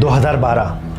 2012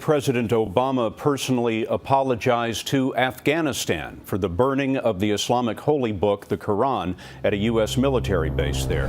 President Obama personally apologized to Afghanistan for the burning of the Islamic holy book, the Quran, at a US military base there.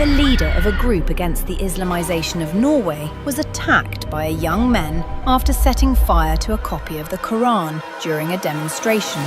The leader of a group against the Islamization of Norway was attacked by a young man after setting fire to a copy of the Quran during a demonstration.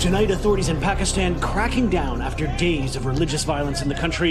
Tonight, authorities in Pakistan cracking down after days of religious violence in the country.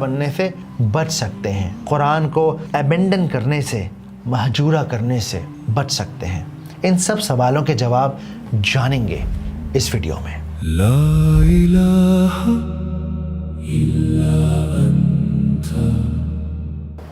بننے سے بچ سکتے ہیں، قرآن کو ایبنڈن کرنے سے، مہجورہ کرنے سے بچ سکتے ہیں؟ ان سب سوالوں کے جواب جانیں گے اس ویڈیو میں۔ لا الہ الا انت۔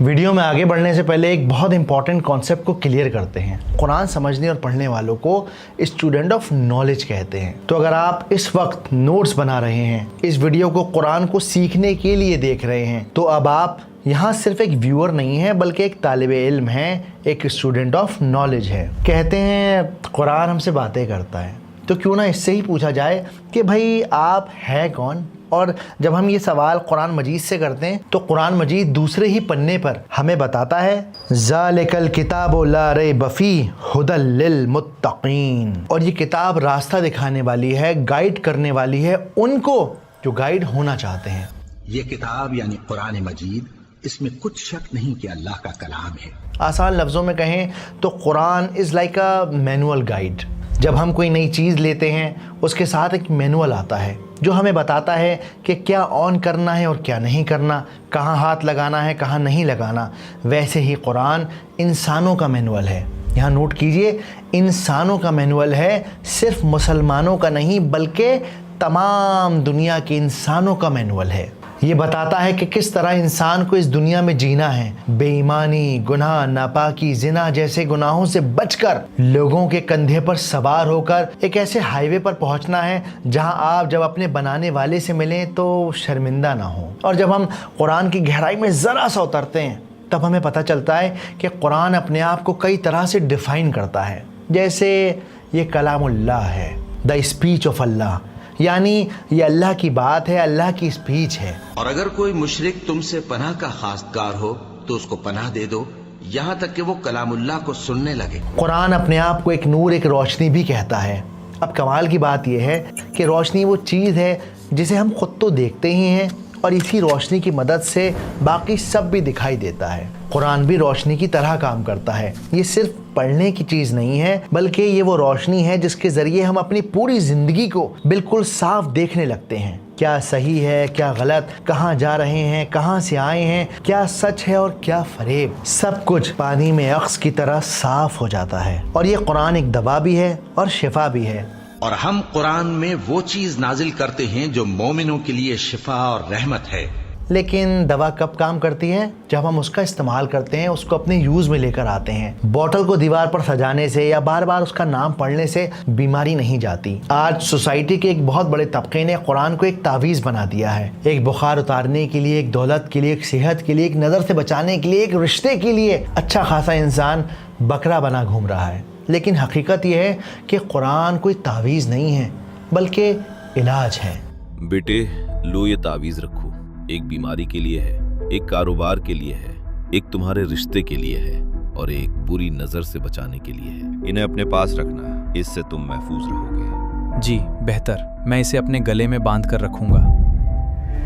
ویڈیو میں آگے بڑھنے سے پہلے ایک بہت امپورٹنٹ کانسیپٹ کو کلیئر کرتے ہیں۔ قرآن سمجھنے اور پڑھنے والوں کو اسٹوڈنٹ آف نالج کہتے ہیں۔ تو اگر آپ اس وقت نوٹس بنا رہے ہیں، اس ویڈیو کو قرآن کو سیکھنے کے لیے دیکھ رہے ہیں، تو اب آپ یہاں صرف ایک ویور نہیں ہے بلکہ ایک طالب علم ہے، ایک اسٹوڈنٹ آف نالج ہے۔ کہتے ہیں قرآن ہم سے باتیں کرتا ہے، تو کیوں نہ اس سے ہی پوچھا جائے کہ بھائی آپ ہے کون؟ اور جب ہم یہ سوال قرآن مجید سے کرتے ہیں تو قرآن مجید دوسرے ہی پنے پر ہمیں بتاتا ہے ذالک الکتاب لا ریب فیہ ھدی للمتقین، اور یہ کتاب راستہ دکھانے والی ہے، گائیڈ کرنے والی ہے ان کو جو گائیڈ ہونا چاہتے ہیں۔ یہ کتاب یعنی قرآن مجید، اس میں کچھ شک نہیں کہ اللہ کا کلام ہے۔ آسان لفظوں میں کہیں تو Quran is like a manual guide. جب ہم کوئی نئی چیز لیتے ہیں اس کے ساتھ ایک مینول آتا ہے جو ہمیں بتاتا ہے کہ کیا آن کرنا ہے اور کیا نہیں کرنا، کہاں ہاتھ لگانا ہے کہاں نہیں لگانا۔ ویسے ہی قرآن انسانوں کا مینول ہے۔ یہاں نوٹ کیجئے، انسانوں کا مینول ہے، صرف مسلمانوں کا نہیں بلکہ تمام دنیا کے انسانوں کا مینول ہے۔ یہ بتاتا ہے کہ کس طرح انسان کو اس دنیا میں جینا ہے، بے ایمانی، گناہ، ناپاکی، زنا جیسے گناہوں سے بچ کر لوگوں کے کندھے پر سوار ہو کر ایک ایسے ہائی وے پر پہنچنا ہے جہاں آپ جب اپنے بنانے والے سے ملیں تو شرمندہ نہ ہوں۔ اور جب ہم قرآن کی گہرائی میں ذرا سا اترتے ہیں تب ہمیں پتہ چلتا ہے کہ قرآن اپنے آپ کو کئی طرح سے ڈیفائن کرتا ہے، جیسے یہ کلام اللہ ہے، دا اسپیچ آف اللہ، یعنی یہ اللہ کی بات ہے، اللہ کی اسپیچ ہے۔ اور اگر کوئی مشرک تم سے پناہ کا خواستگار ہو تو اس کو پناہ دے دو یہاں تک کہ وہ کلام اللہ کو سننے لگے۔ قرآن اپنے آپ کو ایک نور، ایک روشنی بھی کہتا ہے۔ اب کمال کی بات یہ ہے کہ روشنی وہ چیز ہے جسے ہم خود تو دیکھتے ہی ہیں اور اسی روشنی کی مدد سے باقی سب بھی دکھائی دیتا ہے۔ قرآن بھی روشنی کی طرح کام کرتا ہے۔ یہ صرف پڑھنے کی چیز نہیں ہے بلکہ یہ وہ روشنی ہے جس کے ذریعے ہم اپنی پوری زندگی کو بالکل صاف دیکھنے لگتے ہیں، کیا صحیح ہے کیا غلط، کہاں جا رہے ہیں، کہاں سے آئے ہیں، کیا سچ ہے اور کیا فریب، سب کچھ پانی میں عکس کی طرح صاف ہو جاتا ہے۔ اور یہ قرآن ایک دوا بھی ہے اور شفا بھی ہے۔ اور ہم قرآن میں وہ چیز نازل کرتے ہیں جو مومنوں کے لیے شفا اور رحمت ہے۔ لیکن دوا کب کام کرتی ہے؟ جب ہم اس کا استعمال کرتے ہیں، اس کو اپنے یوز میں لے کر آتے ہیں۔ بوتل کو دیوار پر سجانے سے یا بار بار اس کا نام پڑھنے سے بیماری نہیں جاتی۔ آج سوسائٹی کے ایک بہت بڑے طبقے نے قرآن کو ایک تعویذ بنا دیا ہے، ایک بخار اتارنے کے لیے، ایک دولت کے لیے، ایک صحت کے لیے، ایک نظر سے بچانے کے لیے، ایک رشتے کے لیے اچھا خاصا انسان بکرا بنا گھوم رہا ہے۔ لیکن حقیقت یہ ہے کہ قرآن کوئی تعویذ نہیں ہے بلکہ علاج ہے۔ بیٹے لو یہ تعویذ رکھو، ایک بیماری کے لیے ہے، ایک کاروبار کے لیے ہے، ایک تمہارے رشتے کے لیے ہے اور ایک بری نظر سے بچانے کے لیے ہے۔ انہیں اپنے پاس رکھنا، اس سے تم محفوظ رہو گے۔ جی بہتر، میں اسے اپنے گلے میں باندھ کر رکھوں گا۔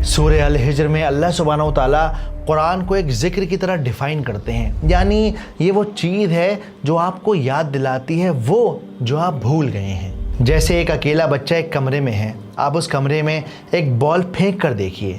سورہ الحجر میں اللہ سبحانہ و تعالیٰ قرآن کو ایک ذکر کی طرح ڈیفائن کرتے ہیں، یعنی یہ وہ چیز ہے جو آپ کو یاد دلاتی ہے وہ جو آپ بھول گئے ہیں۔ جیسے ایک اکیلا بچہ ایک کمرے میں ہے، آپ اس کمرے میں ایک بال پھینک کر دیکھیے،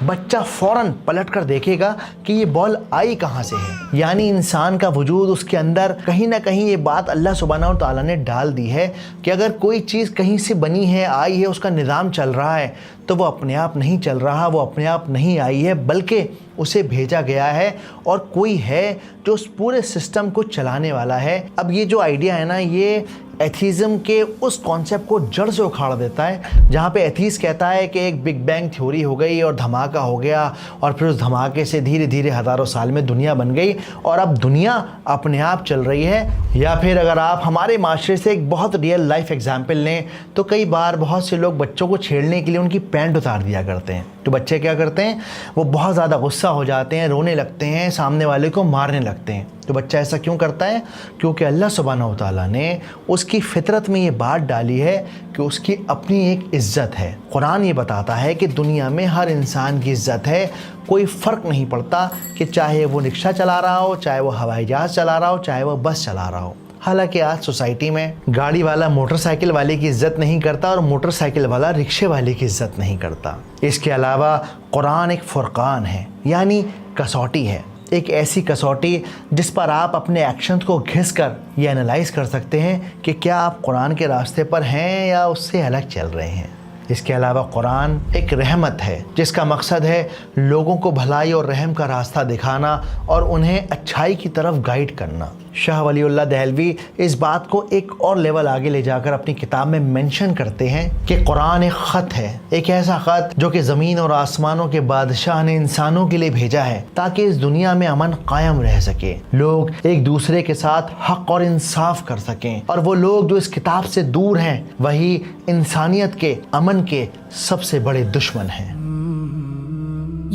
بچہ فوراً پلٹ کر دیکھے گا کہ یہ بال آئی کہاں سے ہے۔ یعنی انسان کا وجود، اس کے اندر کہیں نہ کہیں یہ بات اللہ سبحانہ و تعالیٰ نے ڈال دی ہے کہ اگر کوئی چیز کہیں سے بنی ہے، آئی ہے، اس کا نظام چل رہا ہے تو وہ اپنے آپ نہیں چل رہا، وہ اپنے آپ نہیں آئی ہے بلکہ اسے بھیجا گیا ہے اور کوئی ہے جو اس پورے سسٹم کو چلانے والا ہے۔ اب یہ جو آئیڈیا ہے نا، یہ ایتھیزم کے اس کانسیپٹ کو جڑ سے اکھاڑ دیتا ہے، جہاں پہ ایتھیز کہتا ہے کہ ایک بگ بینگ تھیوری ہو گئی اور دھماکہ ہو گیا اور پھر اس دھماکے سے دھیرے دھیرے ہزاروں سال میں دنیا بن گئی اور اب دنیا اپنے آپ چل رہی ہے۔ یا پھر اگر آپ ہمارے معاشرے سے ایک بہت ریئل لائف ایگزامپل لیں تو کئی بار بہت سے لوگ بچوں کو چھیڑنے کے لیے ان کی پینٹ اتار دیا کرتے ہیں، تو بچے کیا کرتے ہیں، وہ بہت زیادہ غصہ ہو جاتے ہیں، رونے لگتے ہیں، سامنے والے کو مارنے لگتے ہیں۔ تو بچہ ایسا کیوں کرتا ہے؟ کیونکہ اللہ سبحانہ و تعالیٰ نے اس کی فطرت میں یہ بات ڈالی ہے کہ اس کی اپنی ایک عزت ہے۔ قرآن یہ بتاتا ہے کہ دنیا میں ہر انسان کی عزت ہے، کوئی فرق نہیں پڑتا کہ چاہے وہ رکشہ چلا رہا ہو، چاہے وہ ہوائی جہاز چلا رہا ہو، چاہے وہ بس چلا رہا ہو، حالانکہ آج سوسائٹی میں گاڑی والا موٹر سائیکل والے کی عزت نہیں کرتا اور موٹر سائیکل والا رکشے والے کی عزت نہیں کرتا۔ اس کے علاوہ قرآن ایک فرقان ہے، یعنی کسوٹی ہے، ایک ایسی کسوٹی جس پر آپ اپنے ایکشنز کو گھس کر یہ انالائز کر سکتے ہیں کہ کیا آپ قرآن کے راستے پر ہیں یا اس سے الگ چل رہے ہیں۔ اس کے علاوہ قرآن ایک رحمت ہے جس کا مقصد ہے لوگوں کو بھلائی اور رحم کا راستہ دکھانا اور انہیں اچھائی کی طرف گائیڈ کرنا۔ شاہ ولی اللہ دہلوی اس بات کو ایک اور لیول آگے لے جا کر اپنی کتاب میں مینشن کرتے ہیں کہ قرآن ایک خط ہے، ایک ایسا خط جو کہ زمین اور آسمانوں کے بادشاہ نے انسانوں کے لیے بھیجا ہے تاکہ اس دنیا میں امن قائم رہ سکے، لوگ ایک دوسرے کے ساتھ حق اور انصاف کر سکیں، اور وہ لوگ جو اس کتاب سے دور ہیں وہی انسانیت کے امن کے سب سے بڑے دشمن ہیں۔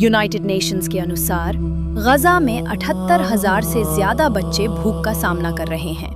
یونائٹڈ نیشنز کے انوسار غزہ میں 78,000 سے زیادہ بچے بھوک کا سامنا کر رہے ہیں۔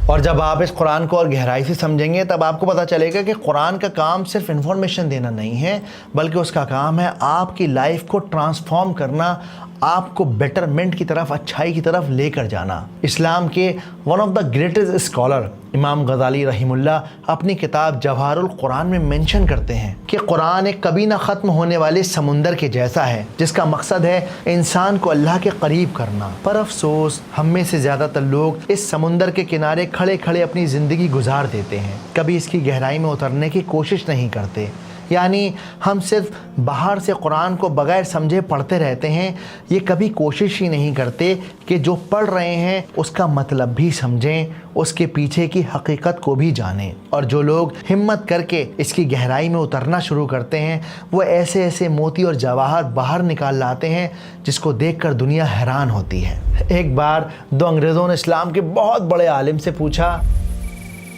اور جب آپ اس قرآن کو اور گہرائی سے سمجھیں گے تب آپ کو پتہ چلے گا کہ قرآن کا کام صرف انفارمیشن دینا نہیں ہے، بلکہ اس کا کام ہے آپ کی لائف کو ٹرانسفارم کرنا، آپ کو بیٹرمنٹ کی طرف، اچھائی کی طرف لے کر جانا۔ اسلام کے one of the greatest scholar امام غزالی رحمہ اللہ اپنی کتاب جواہر القرآن میں مینشن کرتے ہیں کہ قرآن ایک کبھی نہ ختم ہونے والے سمندر کے جیسا ہے جس کا مقصد ہے انسان کو اللہ کے قریب کرنا۔ پر افسوس ہم میں سے زیادہ تر لوگ اس سمندر کے کنارے کھڑے کھڑے اپنی زندگی گزار دیتے ہیں، کبھی اس کی گہرائی میں اترنے کی کوشش نہیں کرتے۔ یعنی ہم صرف باہر سے قرآن کو بغیر سمجھے پڑھتے رہتے ہیں، یہ کبھی کوشش ہی نہیں کرتے کہ جو پڑھ رہے ہیں اس کا مطلب بھی سمجھیں، اس کے پیچھے کی حقیقت کو بھی جانیں۔ اور جو لوگ ہمت کر کے اس کی گہرائی میں اترنا شروع کرتے ہیں وہ ایسے ایسے موتی اور جواہر باہر نکال لاتے ہیں جس کو دیکھ کر دنیا حیران ہوتی ہے۔ ایک بار دو انگریزوں نے اسلام کے بہت بڑے عالم سے پوچھا،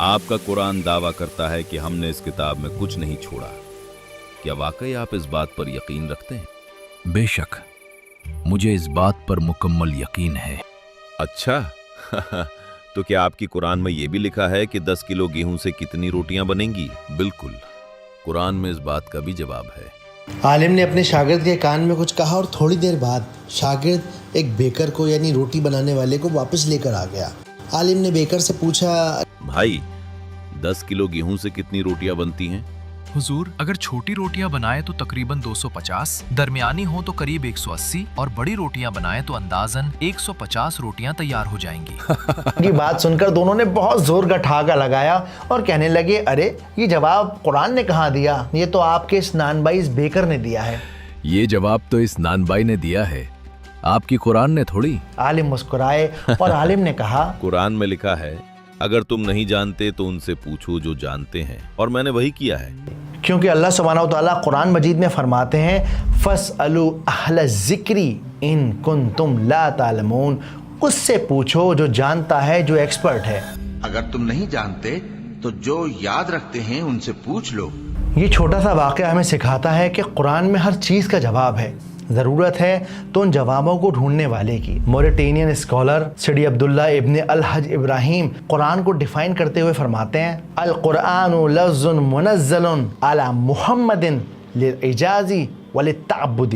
آپ کا قرآن دعویٰ کرتا ہے کہ ہم نے اس کتاب میں کچھ نہیں چھوڑا، کیا واقعی آپ اس بات پر یقین رکھتے ہیں؟ بے شک، مجھے اس بات پر مکمل یقین ہے۔ اچھا تو کیا آپ کی قرآن میں یہ بھی لکھا ہے کہ 10 کلو گیہوں سے کتنی روٹیاں بنیں گی؟ بالکل، قرآن میں اس بات کا بھی جواب ہے۔ عالم نے اپنے شاگرد کے کان میں کچھ کہا اور تھوڑی دیر بعد شاگرد ایک بیکر کو یعنی روٹی بنانے والے کو واپس لے کر آ گیا۔ عالم نے بیکر سے پوچھا، بھائی 10 کلو گیہوں سے کتنی روٹیاں بنتی ہیں؟ حضور، اگر چھوٹی روٹیاں بنائیں تو تقریباً 250، درمیانی ہوں تو قریب 180 اور بڑی روٹیاں بنائیں تو اندازاً 150 روٹیاں تیار ہو جائیں گی۔ یہ بات سن کر دونوں نے بہت زور کا ٹھاکا لگایا اور کہنے لگے، ارے یہ جواب قرآن نے کہاں دیا، یہ تو آپ کے اس نان بائی اس بیکر نے دیا ہے۔ یہ جواب تو اس نان بائی نے دیا ہے، آپ کی قرآن نے تھوڑی۔ عالم مسکرائے اور عالم نے کہا، قرآن میں لکھا ہے اگر تم نہیں جانتے تو ان سے پوچھو جو جانتے ہیں، اور میں نے وہی کیا ہے۔ کیونکہ اللہ سبحانہ و تعالیٰ قرآن مجید میں فرماتے ہیں، فَاسْأَلُوا أَهْلَ الذِّكْرِ إِن كُنتُمْ لَا تَعْلَمُونَ، اس سے پوچھو جو جانتا ہے، جو ایکسپرٹ ہے۔ اگر تم نہیں جانتے تو جو یاد رکھتے ہیں ان سے پوچھ لو۔ یہ چھوٹا سا واقعہ ہمیں سکھاتا ہے کہ قرآن میں ہر چیز کا جواب ہے، ضرورت ہے تو ان جوابوں کو ڈھونڈنے والے کی۔ موریٹینین اسکالر سیڈی عبداللہ ابن الحج ابراہیم قرآن کو ڈیفائن کرتے ہوئے فرماتے ہیں، القرآن لفظ منزل علی محمد للإعجاز وللتعبد،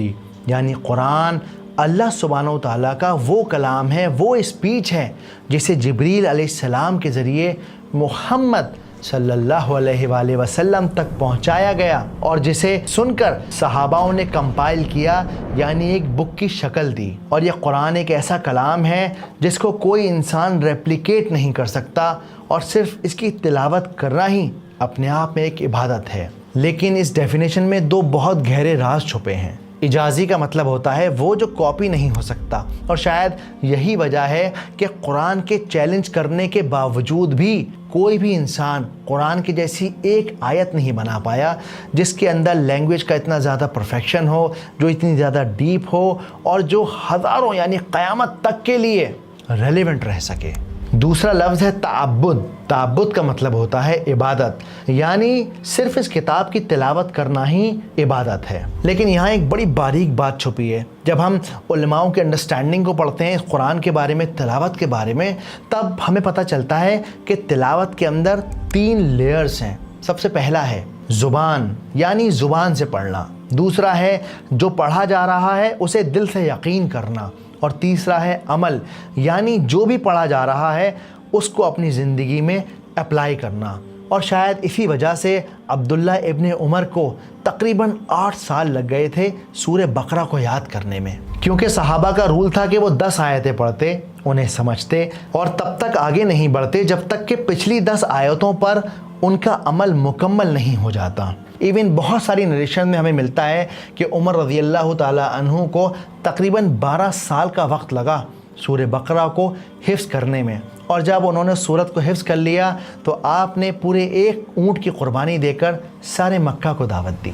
یعنی قرآن اللہ سبحانہ و تعالیٰ کا وہ کلام ہے، وہ اسپیچ ہے جسے جبریل علیہ السلام کے ذریعے محمد صلی اللہ علیہ وآلہ وسلم تک پہنچایا گیا اور جسے سن کر صحاباؤں نے کمپائل کیا، یعنی ایک بک کی شکل دی۔ اور یہ قرآن ایک ایسا کلام ہے جس کو کوئی انسان ریپلیکیٹ نہیں کر سکتا، اور صرف اس کی تلاوت کرنا ہی اپنے آپ میں ایک عبادت ہے۔ لیکن اس ڈیفینیشن میں دو بہت گہرے راز چھپے ہیں۔ اجازی کا مطلب ہوتا ہے وہ جو کاپی نہیں ہو سکتا، اور شاید یہی وجہ ہے کہ قرآن کے چیلنج کرنے کے باوجود بھی کوئی بھی انسان قرآن کی جیسی ایک آیت نہیں بنا پایا جس کے اندر لینگویج کا اتنا زیادہ پرفیکشن ہو، جو اتنی زیادہ ڈیپ ہو، اور جو ہزاروں یعنی قیامت تک کے لیے ریلیونٹ رہ سکے۔ دوسرا لفظ ہے تعبد۔ تعبد کا مطلب ہوتا ہے عبادت، یعنی صرف اس کتاب کی تلاوت کرنا ہی عبادت ہے۔ لیکن یہاں ایک بڑی باریک بات چھپی ہے۔ جب ہم علماؤں کے انڈرسٹینڈنگ کو پڑھتے ہیں اس قرآن کے بارے میں، تلاوت کے بارے میں، تب ہمیں پتہ چلتا ہے کہ تلاوت کے اندر 3 لیئرز ہیں۔ سب سے پہلا ہے زبان، یعنی زبان سے پڑھنا۔ دوسرا ہے جو پڑھا جا رہا ہے اسے دل سے یقین کرنا، اور تیسرا ہے عمل، یعنی جو بھی پڑھا جا رہا ہے اس کو اپنی زندگی میں اپلائی کرنا. اور شاید اسی وجہ سے عبداللہ ابن عمر کو تقریباً 8 سال لگ گئے تھے سورہ بقرہ کو یاد کرنے میں، کیونکہ صحابہ کا رول تھا کہ وہ 10 آیتیں پڑھتے، انہیں سمجھتے اور تب تک آگے نہیں بڑھتے جب تک کہ پچھلی 10 آیتوں پر ان کا عمل مکمل نہیں ہو جاتا. ایون بہت ساری نریشن میں ہمیں ملتا ہے کہ عمر رضی اللہ تعالیٰ عنہ کو تقریباً 12 سال کا وقت لگا سورہ بقرہ کو حفظ کرنے میں، اور جب انہوں نے سورت کو حفظ کر لیا تو آپ نے پورے 1 اونٹ کی قربانی دے کر سارے مکہ کو دعوت دی.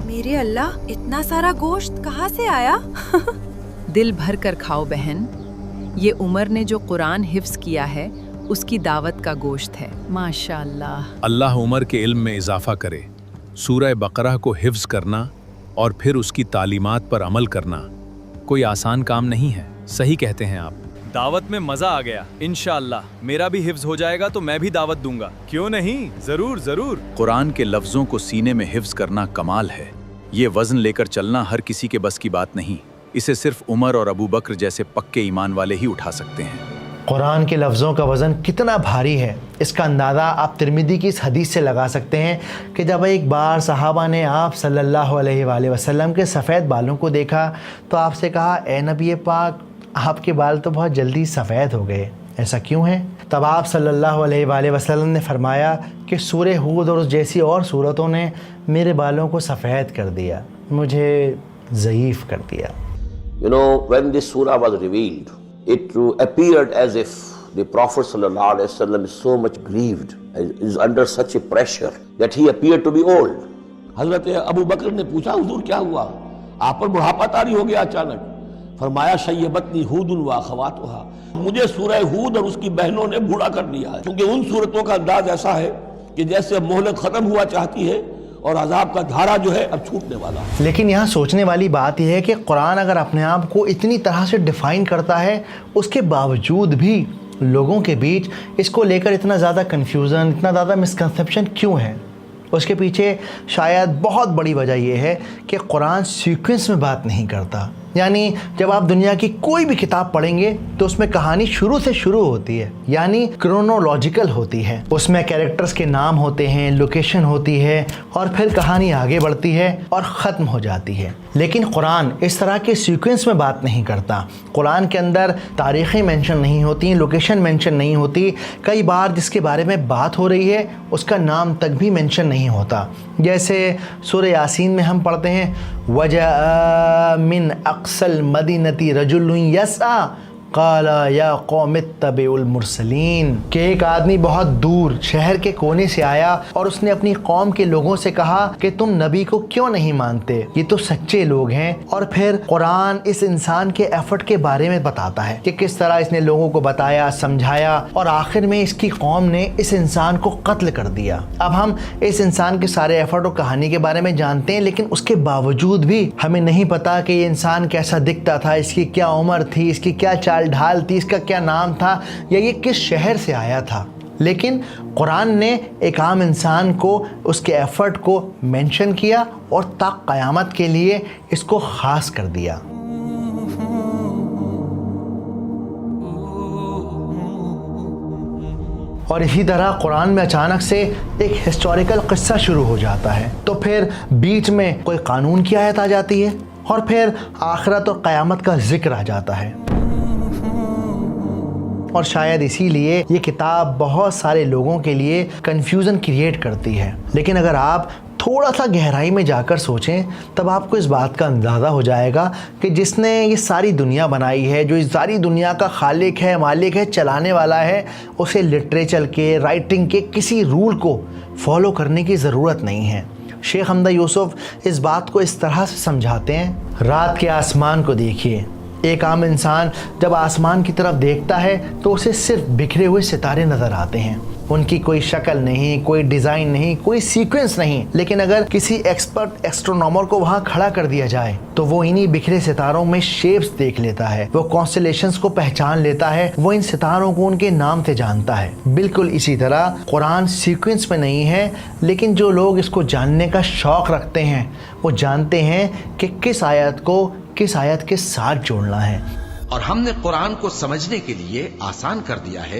میرے اللہ، اتنا سارا گوشت کہاں سے آیا؟ دل بھر کر کھاؤ بہن، یہ عمر نے جو قرآن حفظ کیا ہے اس کی دعوت کا گوشت ہے. ماشاءاللہ. اللہ عمر کے علم میں اضافہ کرے. سورہ بقرہ کو حفظ کرنا اور پھر اس کی تعلیمات پر عمل کرنا کوئی آسان کام نہیں ہے. صحیح کہتے ہیں آپ. دعوت میں مزہ آ گیا. انشاءاللہ میرا بھی حفظ ہو جائے گا تو میں بھی دعوت دوں گا. کیوں نہیں؟ ضرور ضرور. قرآن کے لفظوں کو سینے میں حفظ کرنا کمال ہے. یہ وزن لے کر چلنا ہر کسی کے بس کی بات نہیں. اسے صرف عمر اور ابو بکر جیسے پکے ایمان والے ہی اٹھا سکتے ہیں. قرآن کے لفظوں کا وزن کتنا بھاری ہے اس کا اندازہ آپ ترمذی کی اس حدیث سے لگا سکتے ہیں کہ جب ایک بار صحابہ نے آپ صلی اللہ علیہ وآلہ وسلم کے سفید بالوں کو دیکھا تو آپ سے کہا، اے نبی پاک، آپ کے بال تو بہت جلدی سفید ہو گئے، ایسا کیوں ہے؟ تب آپ صلی اللہ علیہ وآلہ وسلم نے فرمایا کہ سورہ ہود اور جیسی اور صورتوں نے میرے بالوں کو سفید کر دیا، مجھے ضعیف کر دیا. You know, when this surah was revealed, it appeared as if the Prophet sallallahu alaihi wasallam is so much grieved, is under such a pressure that he appeared to be old. حضرت ابو بکر نے پوچھا، حضور کیا ہوا؟ آپ پر بڑھاپا طاری ہو گیا اچانک؟ فرمایا، شیبتنی ہود و اخواتھا، مجھے سورہ ہود اور اس کی بہنوں نے بوڑھا کر دیا ہے. کیونکہ ان صورتوں کا انداز ایسا ہے کہ جیسے مہلت ختم ہوا چاہتی ہے اور عذاب کا دھارا جو ہے اب چھوٹنے والا. لیکن یہاں سوچنے والی بات یہ ہے کہ قرآن اگر اپنے آپ کو اتنی طرح سے ڈیفائن کرتا ہے، اس کے باوجود بھی لوگوں کے بیچ اس کو لے کر اتنا زیادہ کنفیوژن، اتنا زیادہ مسکنسیپشن کیوں ہے؟ اس کے پیچھے شاید بہت بڑی وجہ یہ ہے کہ قرآن سیکوینس میں بات نہیں کرتا. یعنی جب آپ دنیا کی کوئی بھی کتاب پڑھیں گے تو اس میں کہانی شروع سے شروع ہوتی ہے، یعنی کرونولوجیکل ہوتی ہے. اس میں کیریکٹرز کے نام ہوتے ہیں، لوکیشن ہوتی ہے، اور پھر کہانی آگے بڑھتی ہے اور ختم ہو جاتی ہے. لیکن قرآن اس طرح کے سیکوینس میں بات نہیں کرتا. قرآن کے اندر تاریخیں مینشن نہیں ہوتی، لوکیشن مینشن نہیں ہوتی. کئی بار جس کے بارے میں بات ہو رہی ہے اس کا نام تک بھی مینشن نہیں ہوتا. جیسے سورہ یاسین میں ہم پڑھتے ہیں، وَجَاءَ مِنْ أَقْصَى الْمَدِينَةِ رَجُلٌ يَسْعَى قَالَ يَا قَوْمِ اتَّبِعُوا الْمُرْسَلِينَ، کہ ایک آدمی بہت دور شہر کے کونے سے آیا اور اس نے اپنی قوم کے لوگوں سے کہا کہ تم نبی کو کیوں نہیں مانتے، یہ تو سچے لوگ ہیں. اور پھر قرآن اس انسان کے ایفرٹ کے بارے میں بتاتا ہے کہ کس طرح اس نے لوگوں کو بتایا، سمجھایا، اور آخر میں اس کی قوم نے اس انسان کو قتل کر دیا. اب ہم اس انسان کے سارے ایفرٹ اور کہانی کے بارے میں جانتے ہیں، لیکن اس کے باوجود بھی ہمیں نہیں پتا کہ یہ انسان کیسا دکھتا تھا، اس کی کیا عمر تھی، اس کی کیا چال ڈھال تھی، اس کا کیا نام تھا، یا یہ کس شہر سے آیا تھا. لیکن قرآن نے ایک عام انسان کو، اس کے ایفرٹ کو مینشن کیا اور تا قیامت کے لیے اس کو خاص کر دیا. اور اسی طرح قرآن میں اچانک سے ایک ہسٹوریکل قصہ شروع ہو جاتا ہے، تو پھر بیچ میں کوئی قانون کی آیت آ جاتی ہے، اور پھر آخرت اور قیامت کا ذکر آ جاتا ہے. اور شاید اسی لیے یہ کتاب بہت سارے لوگوں کے لیے کنفیوژن کریٹ کرتی ہے. لیکن اگر آپ تھوڑا سا گہرائی میں جا کر سوچیں تب آپ کو اس بات کا اندازہ ہو جائے گا کہ جس نے یہ ساری دنیا بنائی ہے، جو اس ساری دنیا کا خالق ہے، مالک ہے، چلانے والا ہے، اسے لٹریچر کے، رائٹنگ کے کسی رول کو فالو کرنے کی ضرورت نہیں ہے. شیخ حمدہ یوسف اس بات کو اس طرح سے سمجھاتے ہیں، رات کے آسمان کو دیکھیے. ایک عام انسان جب آسمان کی طرف دیکھتا ہے تو اسے صرف بکھرے ہوئے ستارے نظر آتے ہیں، ان کی کوئی شکل نہیں، کوئی ڈیزائن نہیں، کوئی سیکوینس نہیں. لیکن اگر کسی ایکسپرٹ ایسٹرونومر کو وہاں کھڑا کر دیا جائے تو وہ انہی بکھرے ستاروں میں شیپس دیکھ لیتا ہے، وہ کانسٹیلیشنز کو پہچان لیتا ہے، وہ ان ستاروں کو ان کے نام سے جانتا ہے. بالکل اسی طرح قرآن سیکوینس میں نہیں ہے، لیکن جو لوگ اس کو جاننے کا شوق رکھتے ہیں وہ جانتے ہیں کہ کس آیت کو کس آیت کے ساتھ جوڑنا ہے. اور ہم نے قرآن کو سمجھنے کے لیے آسان کر دیا ہے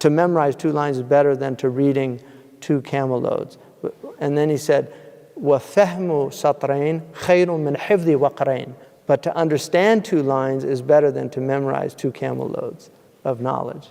To memorize 2 lines is better than to reading 2 camel loads. And then he said, wa fahmu satrain khayrun min hifzi wa qarain. But to understand 2 lines is better than to memorize 2 camel loads of knowledge.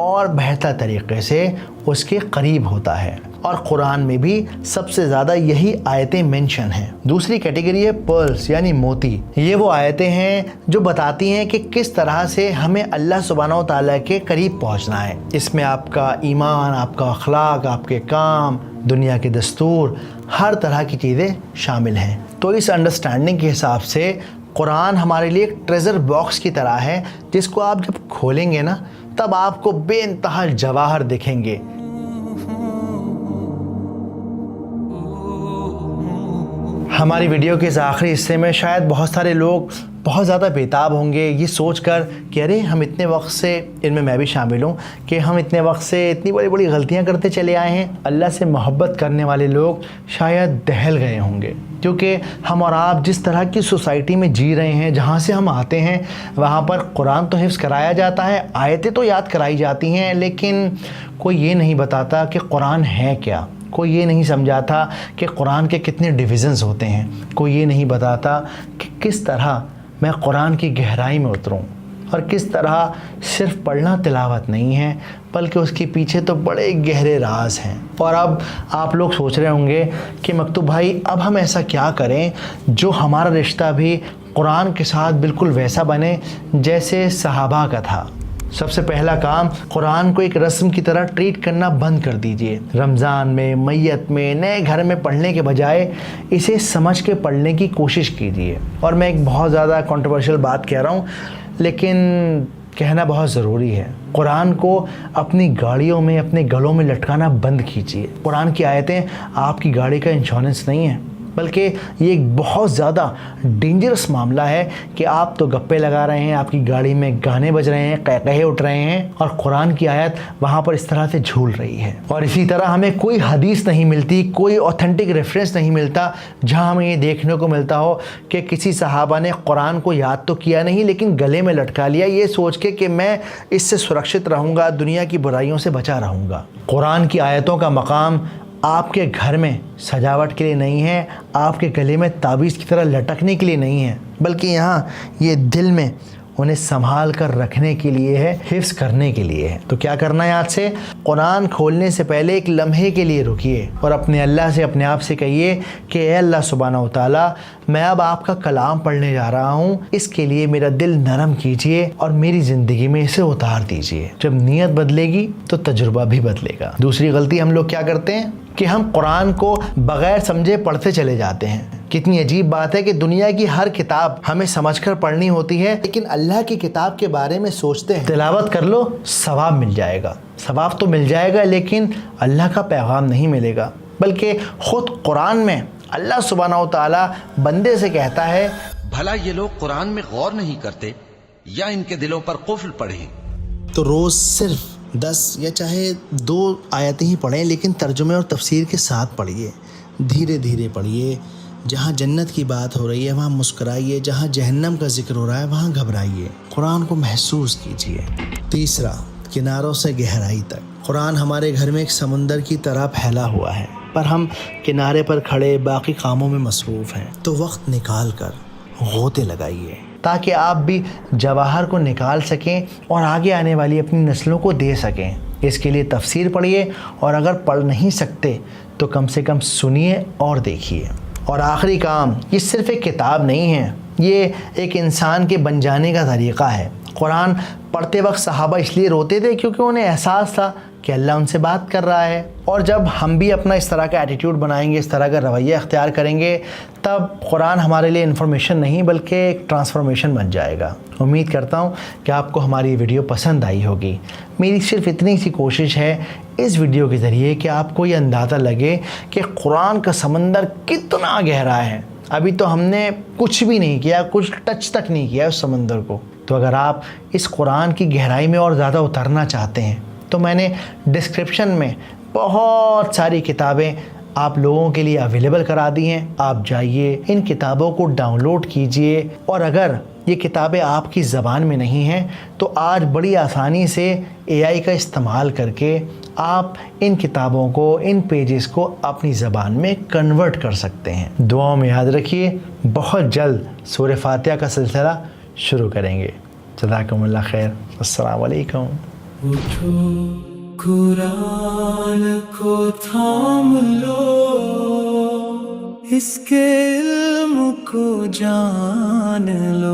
اور بہتر طریقے سے اس کے قریب ہوتا ہے، اور قرآن میں بھی سب سے زیادہ یہی آیتیں مینشن ہیں۔ دوسری کیٹیگری ہے پرلز یعنی موتی۔ یہ وہ آیتیں ہیں جو بتاتی ہیں کہ کس طرح سے ہمیں اللہ سبحانہ و تعالیٰ کے قریب پہنچنا ہے۔ اس میں آپ کا ایمان، آپ کا اخلاق، آپ کے کام، دنیا کے دستور، ہر طرح کی چیزیں شامل ہیں۔ تو اس انڈرسٹینڈنگ کے حساب سے قرآن ہمارے لیے ایک ٹریزر باکس کی طرح ہے، جس کو آپ جب کھولیں گے نا تب آپ کو بے انتہا جواہر دکھیں گے۔ ہماری ویڈیو کے اس آخری حصے میں شاید بہت سارے لوگ بہت زیادہ بیتاب ہوں گے یہ سوچ کر کہ ارے ہم اتنے وقت سے، ان میں بھی شامل ہوں، کہ ہم اتنے وقت سے اتنی بڑی بڑی غلطیاں کرتے چلے آئے ہیں۔ اللہ سے محبت کرنے والے لوگ شاید دہل گئے ہوں گے، کیونکہ ہم اور آپ جس طرح کی سوسائٹی میں جی رہے ہیں، جہاں سے ہم آتے ہیں، وہاں پر قرآن تو حفظ کرایا جاتا ہے، آیتیں تو یاد کرائی جاتی ہیں، لیکن کوئی یہ نہیں بتاتا کہ قرآن ہے کیا۔ کوئی یہ نہیں سمجھاتا کہ قرآن کے کتنے ڈویژنز ہوتے ہیں۔ کوئی یہ نہیں بتاتا کہ کس طرح میں قرآن کی گہرائی میں اتروں، اور کس طرح صرف پڑھنا تلاوت نہیں ہے بلکہ اس کے پیچھے تو بڑے گہرے راز ہیں۔ اور اب آپ لوگ سوچ رہے ہوں گے کہ مکتوب بھائی اب ہم ایسا کیا کریں جو ہمارا رشتہ بھی قرآن کے ساتھ بالکل ویسا بنے جیسے صحابہ کا تھا۔ سب سے پہلا کام، قرآن کو ایک رسم کی طرح ٹریٹ کرنا بند کر دیجئے۔ رمضان میں، میت میں، نئے گھر میں پڑھنے کے بجائے اسے سمجھ کے پڑھنے کی کوشش کیجئے۔ اور میں ایک بہت زیادہ کنٹروورشل بات کہہ رہا ہوں، لیکن کہنا بہت ضروری ہے، قرآن کو اپنی گاڑیوں میں، اپنے گلوں میں لٹکانا بند کیجئے۔ قرآن کی آیتیں آپ کی گاڑی کا انشورنس نہیں ہے، بلکہ یہ ایک بہت زیادہ ڈینجرس معاملہ ہے کہ آپ تو گپے لگا رہے ہیں، آپ کی گاڑی میں گانے بج رہے ہیں، قہقہے اٹھ رہے ہیں، اور قرآن کی آیت وہاں پر اس طرح سے جھول رہی ہے۔ اور اسی طرح ہمیں کوئی حدیث نہیں ملتی، کوئی اوتھینٹک ریفرنس نہیں ملتا جہاں ہمیں یہ دیکھنے کو ملتا ہو کہ کسی صحابہ نے قرآن کو یاد تو کیا نہیں لیکن گلے میں لٹکا لیا، یہ سوچ کے کہ میں اس سے سرکشت رہوں گا، دنیا کی برائیوں سے بچا رہوں گا۔ قرآن کی آیتوں کا مقام آپ کے گھر میں سجاوٹ کے لیے نہیں ہے، آپ کے گلے میں تعویذ کی طرح لٹکنے کے لیے نہیں ہے، بلکہ یہاں یہ دل میں انہیں سنبھال کر رکھنے کے لیے ہے، حفظ کرنے کے لیے ہے۔ تو کیا کرنا ہے؟ آج سے قرآن کھولنے سے پہلے ایک لمحے کے لیے رکیے اور اپنے اللہ سے، اپنے آپ سے کہیے کہ اے اللہ سبحانہ و تعالیٰ، میں اب آپ کا کلام پڑھنے جا رہا ہوں، اس کے لیے میرا دل نرم کیجئے اور میری زندگی میں اسے اتار دیجئے۔ جب نیت بدلے گی تو تجربہ بھی بدلے گا۔ دوسری غلطی ہم لوگ کیا کرتے ہیں کہ ہم قرآن کو بغیر سمجھے پڑھتے چلے جاتے ہیں۔ کتنی عجیب بات ہے کہ دنیا کی ہر کتاب ہمیں سمجھ کر پڑھنی ہوتی ہے، لیکن اللہ کی کتاب کے بارے میں سوچتے ہیں تلاوت کر لو ثواب مل جائے گا۔ ثواب تو مل جائے گا لیکن اللہ کا پیغام نہیں ملے گا، بلکہ خود قرآن میں اللہ سبحانہ و تعالیٰ بندے سے کہتا ہے، بھلا یہ لوگ قرآن میں غور نہیں کرتے یا ان کے دلوں پر قفل پڑے؟ تو روز صرف 10 یا چاہے 2 آیتیں ہی پڑھیں، لیکن ترجمے اور تفسیر کے ساتھ پڑھیے، دھیرے دھیرے پڑھیے۔ جہاں جنت کی بات ہو رہی ہے وہاں مسکرائیے، جہاں جہنم کا ذکر ہو رہا ہے وہاں گھبرائیے۔ قرآن کو محسوس کیجیے۔ تیسرا، کناروں سے گہرائی تک۔ قرآن ہمارے گھر میں ایک سمندر کی طرح پھیلا ہوا ہے، پر ہم کنارے پر کھڑے باقی کاموں میں مصروف ہیں۔ تو وقت نکال کر غوطے لگائیے تاکہ آپ بھی جواہر کو نکال سکیں اور آگے آنے والی اپنی نسلوں کو دے سکیں۔ اس کے لیے تفسیر پڑھیے، اور اگر پڑھ نہیں سکتے تو کم سے کم سنیے اور دیکھیے۔ اور آخری کام، یہ صرف ایک کتاب نہیں ہے، یہ ایک انسان کے بن جانے کا طریقہ ہے۔ قرآن پڑھتے وقت صحابہ اس لیے روتے تھے کیونکہ انہیں احساس تھا کہ اللہ ان سے بات کر رہا ہے، اور جب ہم بھی اپنا اس طرح کا ایٹیٹیوڈ بنائیں گے، اس طرح کا رویہ اختیار کریں گے، تب قرآن ہمارے لیے انفارمیشن نہیں بلکہ ایک ٹرانسفارمیشن بن جائے گا۔ امید کرتا ہوں کہ آپ کو ہماری ویڈیو پسند آئی ہوگی۔ میری صرف اتنی سی کوشش ہے اس ویڈیو کے ذریعے کہ آپ کو یہ اندازہ لگے کہ قرآن کا سمندر کتنا گہرا ہے۔ ابھی تو ہم نے کچھ بھی نہیں کیا، کچھ ٹچ تک نہیں کیا اس سمندر کو۔ تو اگر آپ اس قرآن کی گہرائی میں اور زیادہ اترنا چاہتے ہیں تو میں نے ڈسکرپشن میں بہت ساری کتابیں آپ لوگوں کے لیے اویلیبل کرا دی ہیں، آپ جائیے ان کتابوں کو ڈاؤن لوڈ کیجئے، اور اگر یہ کتابیں آپ کی زبان میں نہیں ہیں تو آج بڑی آسانی سے AI کا استعمال کر کے آپ ان کتابوں کو، ان پیجز کو اپنی زبان میں کنورٹ کر سکتے ہیں۔ دعاؤں میں یاد رکھیے، بہت جلد سورہ فاتحہ کا سلسلہ شروع کریں گے۔ جزاکم اللہ خیر، السلام علیکم۔ اٹھو قرآن کو تھام لو، اس کے علم کو جان لو۔